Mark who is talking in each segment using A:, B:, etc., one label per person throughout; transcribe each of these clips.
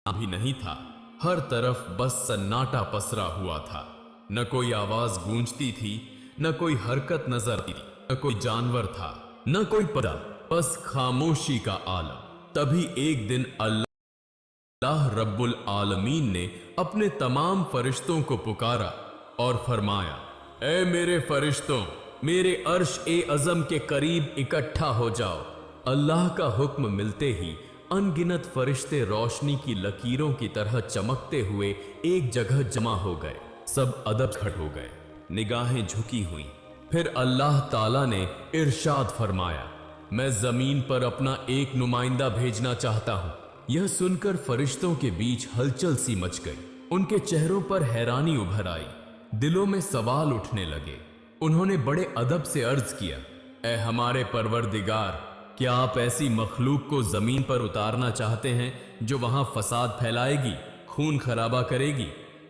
A: भी नहीं था। हर तरफ बस सन्नाटा पसरा हुआ था। न कोई आवाज गूंजती थी, न कोई हरकत नजर आती थी, न कोई जानवर था, न कोई पदा, बस खामोशी का आलम। तभी एक दिन अल्लाह रब्बुल आलमीन ने अपने तमाम फरिश्तों को पुकारा और फरमाया, ऐ मेरे फरिश्तों, मेरे अर्श ए अज़म के करीब इकट्ठा हो जाओ। अल्लाह का हुक्म मिलते ही अनगिनत फरिश्ते रोशनी की लकीरों की तरह चमकते हुए एक जगह जमा हो गए। सब अदब खट हो गए, निगाहें झुकी हुई। फिर अल्लाह ताला ने इरशाद फरमाया, मैं जमीन पर अपना एक नुमाइंदा भेजना चाहता हूं। यह सुनकर फरिश्तों के बीच हलचल सी मच गई। उनके चेहरों पर हैरानी उभर आई, दिलों में सवाल उठने लगे। उन्होंने बड़े अदब से अर्ज किया, ऐ हमारे परवरदिगार, क्या आप ऐसी मखलूक को जमीन पर उतारना चाहते हैं जो वहां फसाद फैलाएगी, खून खराबा करेगी,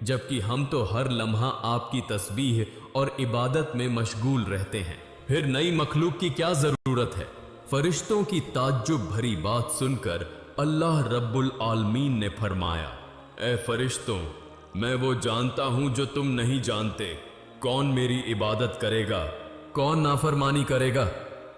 A: जबकि हम तो हर लम्हा आपकी तस्बीह और इबादत में मशगूल रहते हैं। फिर नई मखलूक की क्या जरूरत है? फरिश्तों की ताज्जुब भरी बात सुनकर अल्लाह रब्बुल आलमीन ने फरमाया, ऐ फरिश्तों, मैं वो जानता हूं जो तुम नहीं जानते। कौन मेरी इबादत करेगा, कौन नाफरमानी करेगा,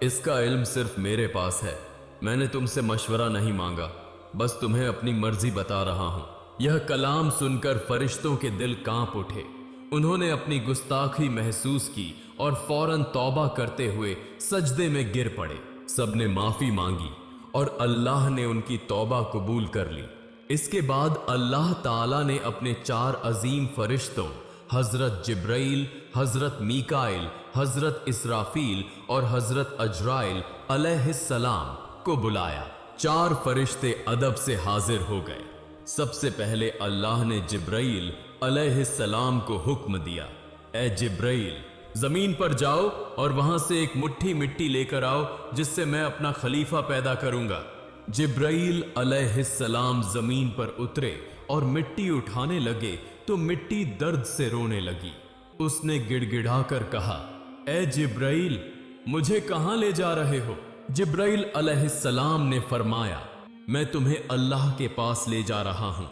A: इसका इल्म सिर्फ मेरे पास है। मैंने तुमसे मशवरा नहीं मांगा, बस तुम्हें अपनी मर्जी बता रहा हूं। यह कलाम सुनकर फरिश्तों के दिल कांप उठे। उन्होंने अपनी गुस्ताखी महसूस की और फौरन तौबा करते हुए सजदे में गिर पड़े। सबने माफी मांगी और अल्लाह ने उनकी तौबा कबूल कर ली। इसके बाद अल्लाह ताला ने अपने 4 अजीम फरिश्तों हजरत जिब्राइल, हजरत मीकाइल, हजरत इसराफील और हजरत अजराइल अलैहिस्सलाम को बुलाया। 4 फरिश्ते अदब से हाजिर हो गए। सबसे पहले अल्लाह ने जिब्राइल अलैहिस्सलाम को हुक्म दिया, ऐ जिब्राइल, जमीन पर जाओ और वहां से एक मुट्ठी मिट्टी लेकर आओ जिससे मैं अपना खलीफा पैदा करूंगा। जिब्राइल अलैहिस्सलाम जमीन पर उतरे और मिट्टी उठाने लगे तो मिट्टी दर्द से रोने लगी। उसने गिड़गिड़ाकर कहा, ऐ जिब्राइल, मुझे कहां ले जा रहे हो? जिब्राइल अलैहिस्सलाम ने फरमाया, मैं तुम्हें अल्लाह के पास ले जा रहा हूं।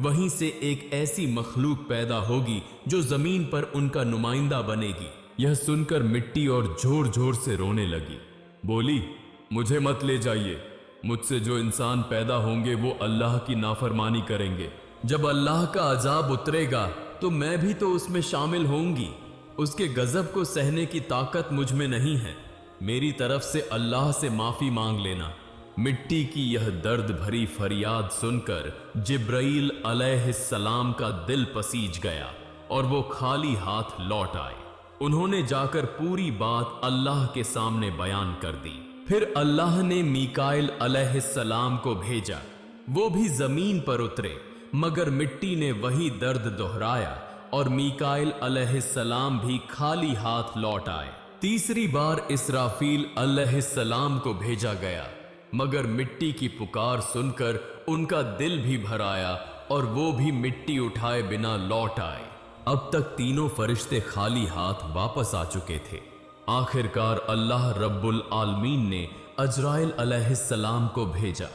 A: वहीं से एक ऐसी मखलूक पैदा होगी जो जमीन पर उनका नुमाइंदा बनेगी। यह सुनकर मिट्टी और जोर जोर से रोने लगी। बोली, मुझे मत ले जाइए। मुझसे जो इंसान पैदा होंगे वो अल्लाह की नाफरमानी करेंगे। जब अल्लाह का अजाब उतरेगा तो मैं भी तो उसमें शामिल होंगी। उसके गजब को सहने की ताकत मुझ में नहीं है। मेरी तरफ से अल्लाह से माफी मांग लेना। मिट्टी की यह दर्द भरी फरियाद सुनकर जिब्राइल अलैहिस्सलाम का दिल पसीज गया और वो खाली हाथ लौट आए। उन्होंने जाकर पूरी बात अल्लाह के सामने बयान कर दी। फिर अल्लाह ने मीकाइल अलैहिस्सलाम को भेजा। वो भी जमीन पर उतरे, मगर मिट्टी ने वही दर्द दोहराया और मीकाइल अलैहिस्सलाम भी खाली हाथ लौट आए। तीसरी बार इसराफील अलैहिस्सलाम को भेजा गया, मगर मिट्टी की पुकार सुनकर उनका दिल भी भर आया और वो भी मिट्टी उठाए बिना लौट आए। अब तक तीनों फरिश्ते खाली हाथ वापस आ चुके थे। आखिरकार अल्लाह रब्बुल आलमीन ने अजराइल अलैहिस्सलाम को भेजा।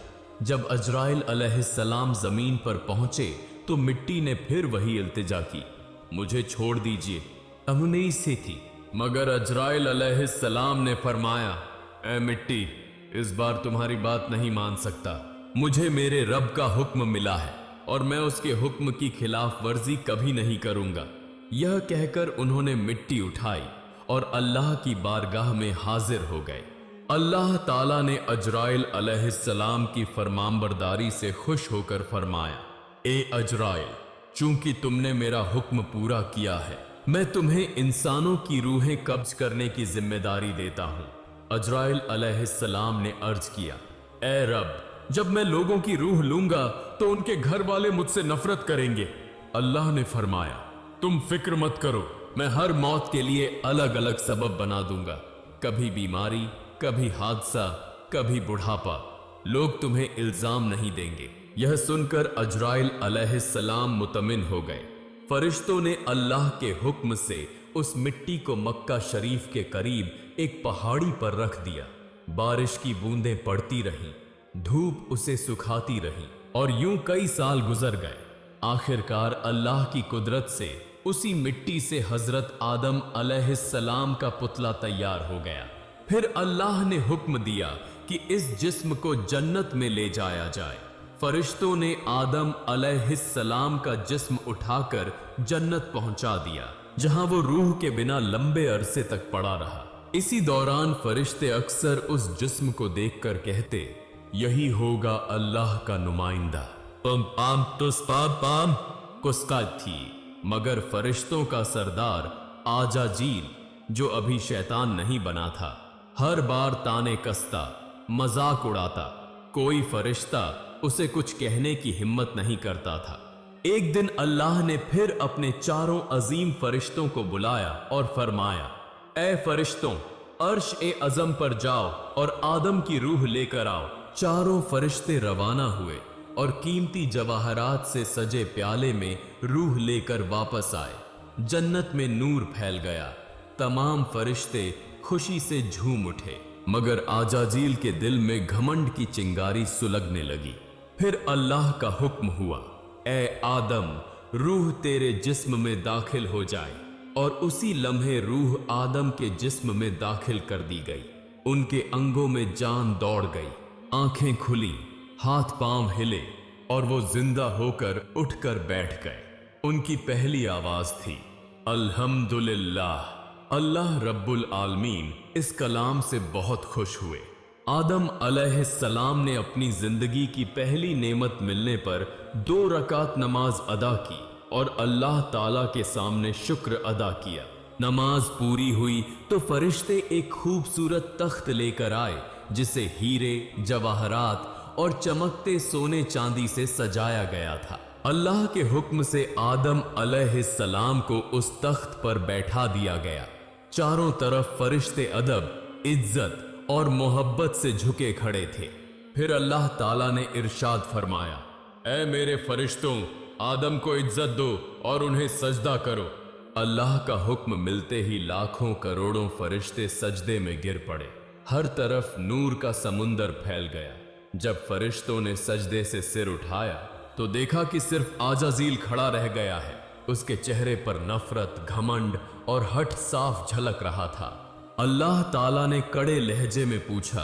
A: जब अजराइल अलैहिस्सलाम जमीन पर पहुंचे तो मिट्टी ने फिर वही इल्तिजा की, मुझे छोड़ दीजिए, तमन्नी से थी। मगर अजराइल अलैहिस्सलाम ने फरमाया, ऐ मिट्टी, इस बार तुम्हारी बात नहीं मान सकता। मुझे मेरे रब का हुक्म मिला है और मैं उसके हुक्म की खिलाफ वर्जी कभी नहीं करूंगा। यह कहकर उन्होंने मिट्टी उठाई और अल्लाह की बारगाह में हाजिर हो गए। अल्लाह ताला ने अजराइल अलैहिस्सलाम की फरमानबरदारी से खुश होकर फरमाया, ए अजराइल, चूंकि तुमने मेरा हुक्म पूरा किया है, मैं तुम्हें इंसानों की रूहें कब्ज करने की जिम्मेदारी देता हूं। अजराइल अलैहिस्सलाम ने अर्ज किया, ए रब, जब मैं लोगों की रूह लूंगा तो उनके घर वाले मुझसे नफरत करेंगे। अल्लाह ने फरमाया, तुम फिक्र मत करो, मैं हर मौत के लिए अलग अलग सबब बना दूंगा। कभी बीमारी, कभी हादसा, कभी बुढ़ापा। लोग तुम्हें इल्जाम नहीं देंगे। यह सुनकर अजराइल अलैहिस्सलाम मुतमिन हो गए। फरिश्तों ने अल्लाह के हुक्म से उस मिट्टी को मक्का शरीफ के करीब एक पहाड़ी पर रख दिया। बारिश की बूंदें पड़ती रहीं, धूप उसे सुखाती रही और यूं कई साल गुजर गए। आखिरकार अल्लाह की कुदरत से उसी मिट्टी से हजरत आदम अलैहिस्सलाम का पुतला तैयार हो गया। फिर अल्लाह ने हुक्म दिया कि इस जिस्म को जन्नत में ले जाया जाए। फरिश्तों ने आदम अलैहिस्सलाम का जिस्म उठाकर जन्नत पहुंचा दिया, जहां वो रूह के बिना लंबे अरसे तक पड़ा रहा। इसी दौरान फरिश्ते अक्सर उस जिस्म को देखकर कहते, यही होगा अल्लाह का नुमाइंदा। पम पाम तुस पाम पाम कुस्का थी, मगर फरिश्तों का सरदार आजाजील, जो अभी शैतान नहीं बना था, हर बार ताने कसता, मजाक उड़ाता। कोई फरिश्ता उसे कुछ कहने की हिम्मत नहीं करता था। एक दिन अल्लाह ने फिर अपने चारों अजीम फरिश्तों को बुलाया और फरमाया, ए फरिश्तों, अर्श ए अज़म पर जाओ और आदम की रूह लेकर आओ। चारों फरिश्ते रवाना हुए और कीमती जवाहरात से सजे प्याले में रूह लेकर वापस आए। जन्नत में नूर फैल गया। तमाम फरिश्ते खुशी से झूम उठे, मगर आजाजील के दिल में घमंड की चिंगारी सुलगने लगी। फिर अल्लाह का हुक्म हुआ, ए आदम, रूह तेरे जिस्म में दाखिल हो जाए। और उसी लम्हे रूह आदम के जिस्म में दाखिल कर दी गई। उनके अंगों में जान दौड़ गई, आंखें खुली, हाथ पांव हिले और वो जिंदा होकर उठकर बैठ गए। उनकी पहली आवाज थी, अल्हम्दुलिल्लाह। अल्लाह रब्बुल आलमीन इस कलाम से बहुत खुश हुए। आदम अलैहिस्सलाम ने अपनी जिंदगी की पहली नेमत मिलने पर 2 रकात नमाज अदा की और अल्लाह ताला के सामने शुक्र अदा किया। नमाज पूरी हुई तो फरिश्ते एक खूबसूरत तख्त लेकर आए, जिसे हीरे, जवाहरात और चमकते सोने चांदी से सजाया गया था। अल्लाह के हुक्म से आदम अलैहिस्सलाम को उस तख्त पर बैठा दिया गया। चारों तरफ फरिश्ते अदब, इज्जत और मोहब्बत से झुके खड़े थे। फिर अल्लाह ताला ने इरशाद फरमाया, ऐ मेरे फरिश्तों, आदम को इज्जत दो और उन्हें सजदा करो। अल्लाह का हुक्म मिलते ही लाखों करोड़ों फरिश्ते सजदे में गिर पड़े। हर तरफ नूर का समुंदर फैल गया। जब फरिश्तों ने सजदे से सिर उठाया तो देखा कि सिर्फ आजाजील खड़ा रह गया है। उसके चेहरे पर नफरत, घमंड और हठ साफ झलक रहा था। अल्लाह ताला ने कड़े लहजे में पूछा,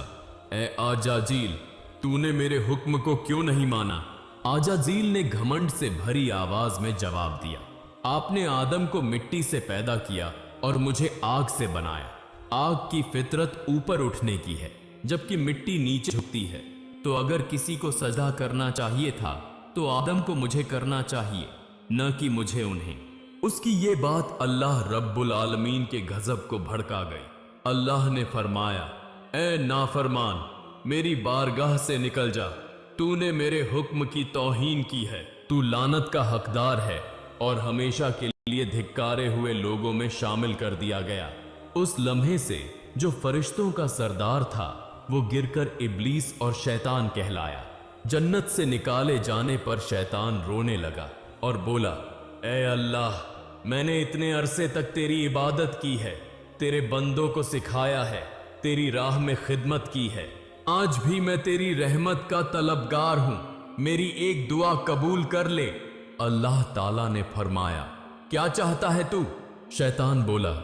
A: ए आजाजील, तूने मेरे हुक्म को क्यों नहीं माना? आजाजील ने घमंड से भरी आवाज में जवाब दिया, आपने आदम को मिट्टी से पैदा किया और मुझे आग से बनाया। आग की फितरत ऊपर उठने की है, जबकि मिट्टी नीचे झुकती है। तो अगर किसी को सजदा करना चाहिए था तो आदम को मुझे करना चाहिए, न कि मुझे उन्हें। उसकी ये बात अल्लाह रब्बुल आलमीन के गजब को भड़का गई। अल्लाह ने फरमाया, ए नाफरमान, मेरी बारगाह से निकल जा। तूने मेरे हुक्म की तौहीन की है। तू लानत का हकदार है और हमेशा के लिए धिक्कारे हुए लोगों में शामिल कर दिया गया। उस लम्हे से जो फरिश्तों का सरदार था, वो गिरकर इब्लीस और शैतान कहलाया। जन्नत से निकाले जाने पर शैतान रोने लगा और बोला, ए अल्लाह, मैंने इतने अरसे तक तेरी इबादत की है, तेरे बंदों को सिखाया है, तेरी राह में खिदमत की है। आज भी मैं तेरी रहमत का तलबगार हूं, मेरी एक दुआ कबूल कर ले। अल्लाह ताला ने फरमाया, क्या चाहता है तू? शैतान बोला,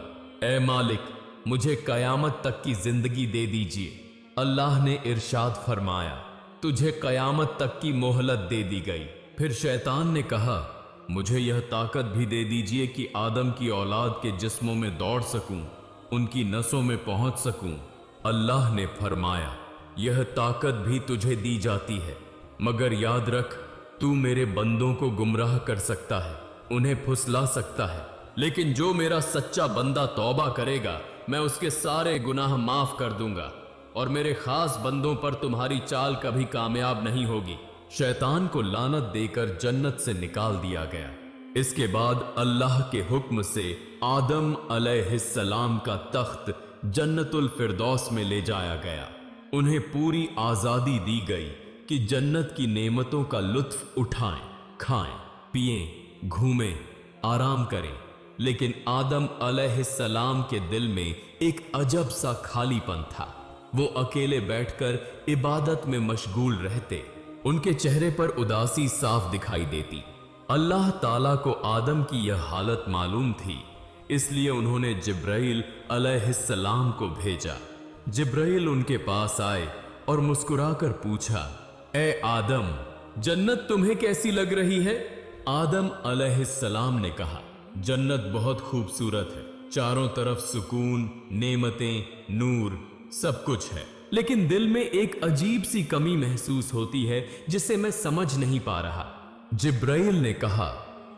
A: ए मालिक, मुझे कयामत तक की जिंदगी दे दीजिए। अल्लाह ने इरशाद फरमाया, तुझे कयामत तक की मोहलत दे दी गई। फिर शैतान ने कहा, मुझे यह ताकत भी दे दीजिए कि आदम की औलाद के जिस्मों में दौड़ सकूं, उनकी नसों में पहुंच सकूं। अल्लाह ने फरमाया, यह ताकत भी तुझे दी जाती है, मगर याद रख, तू मेरे बंदों को गुमराह कर सकता है, उन्हें फुसला सकता है, लेकिन जो मेरा सच्चा बंदा तौबा करेगा, मैं उसके सारे गुनाह माफ कर दूंगा और मेरे खास बंदों पर तुम्हारी चाल कभी कामयाब नहीं होगी। शैतान को लानत देकर जन्नत से निकाल दिया गया। इसके बाद अल्लाह के हुक्म से आदम अलैहिस्सलाम का तख्त जन्नतुल फिरदौस में ले जाया गया। उन्हें पूरी आजादी दी गई कि जन्नत की नेमतों का लुत्फ उठाएं, खाएं, पिएं, घूमें, आराम करें। लेकिन आदम अलैहिस्सलाम के दिल में एक अजब सा खालीपन था। वो अकेले बैठकर इबादत में मशगूल रहते, उनके चेहरे पर उदासी साफ दिखाई देती। अल्लाह ताला को आदम की यह हालत मालूम थी, इसलिए उन्होंने जिब्राइल अलैहिस्सलाम को भेजा। जिब्राइल उनके पास आए और मुस्कुराकर पूछा, ए आदम, जन्नत तुम्हें कैसी लग रही है? आदम अलैहिस्सलाम ने कहा, जन्नत बहुत खूबसूरत है, चारों तरफ सुकून, नेमतें, नूर, सब कुछ है, लेकिन दिल में एक अजीब सी कमी महसूस होती है जिसे मैं समझ नहीं पा रहा। जिब्राइल ने कहा,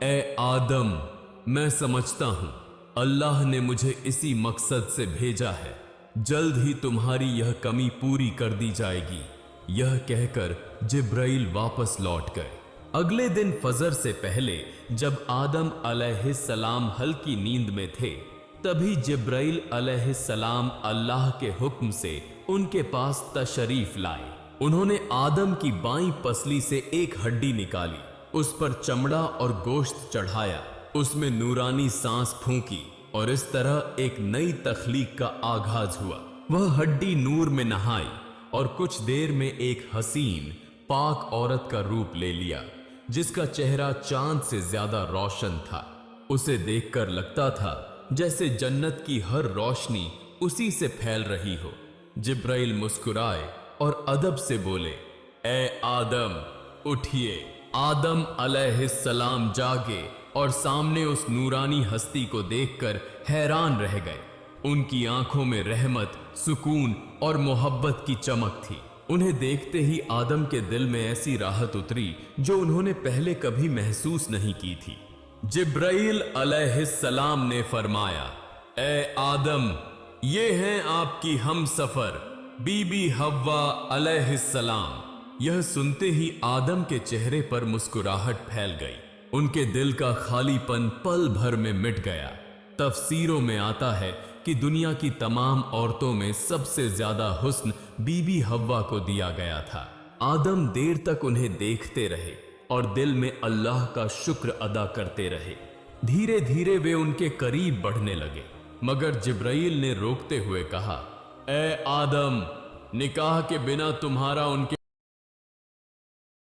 A: ए आदम, मैं समझता हूं, अल्लाह ने मुझे इसी मकसद से भेजा है, जल्द ही तुम्हारी यह कमी पूरी कर दी जाएगी। यह कहकर जिब्राइल वापस लौट गए। अगले दिन फजर से पहले जब आदम अलैहिस्सलाम हल्की नींद में थे, तभी जिब्राइल अलैहिस्सलाम अल्लाह के हुक्म से उनके पास तशरीफ लाए। उन्होंने आदम की बाईं पसली से एक हड्डी निकाली, उस पर चमड़ा और गोश्त चढ़ाया, उसमें नूरानी सांस फूंकी और इस तरह एक नई तख्लीक का आगाज हुआ। वह हड्डी नूर में नहाई और कुछ देर में एक हसीन पाक औरत का रूप ले लिया, जिसका चेहरा चांद से ज्यादा रोशन था। उसे देखकर लगता था जैसे जन्नत की हर रोशनी उसी से फैल रही हो। जिब्राइल मुस्कुराए और अदब से बोले, ए आदम, उठिए। आदम अलैहिस्सलाम जागे और सामने उस नूरानी हस्ती को देखकर हैरान रह गए। उनकी आंखों में रहमत, सुकून और मोहब्बत की चमक थी। उन्हें देखते ही आदम के दिल में ऐसी राहत उतरी जो उन्होंने पहले कभी महसूस नहीं की थी। जिब्राइल अलैहिस्सलाम ने फरमाया, ए आदम, ये हैं आपकी हम सफर बीबी हव्वा अलैहिस्सलाम। यह सुनते ही आदम के चेहरे पर मुस्कुराहट फैल गई। उनके दिल का खालीपन पल भर में मिट गया। तफसीरों में आता है कि दुनिया की तमाम औरतों में सबसे ज्यादा हुस्न बीबी हव्वा को दिया गया था। आदम देर तक उन्हें देखते रहे और दिल में अल्लाह का शुक्र अदा करते रहे। धीरे धीरे वे उनके करीब बढ़ने लगे, मगर जिब्राइल ने रोकते हुए कहा, ए आदम, निकाह के बिना तुम्हारा उनके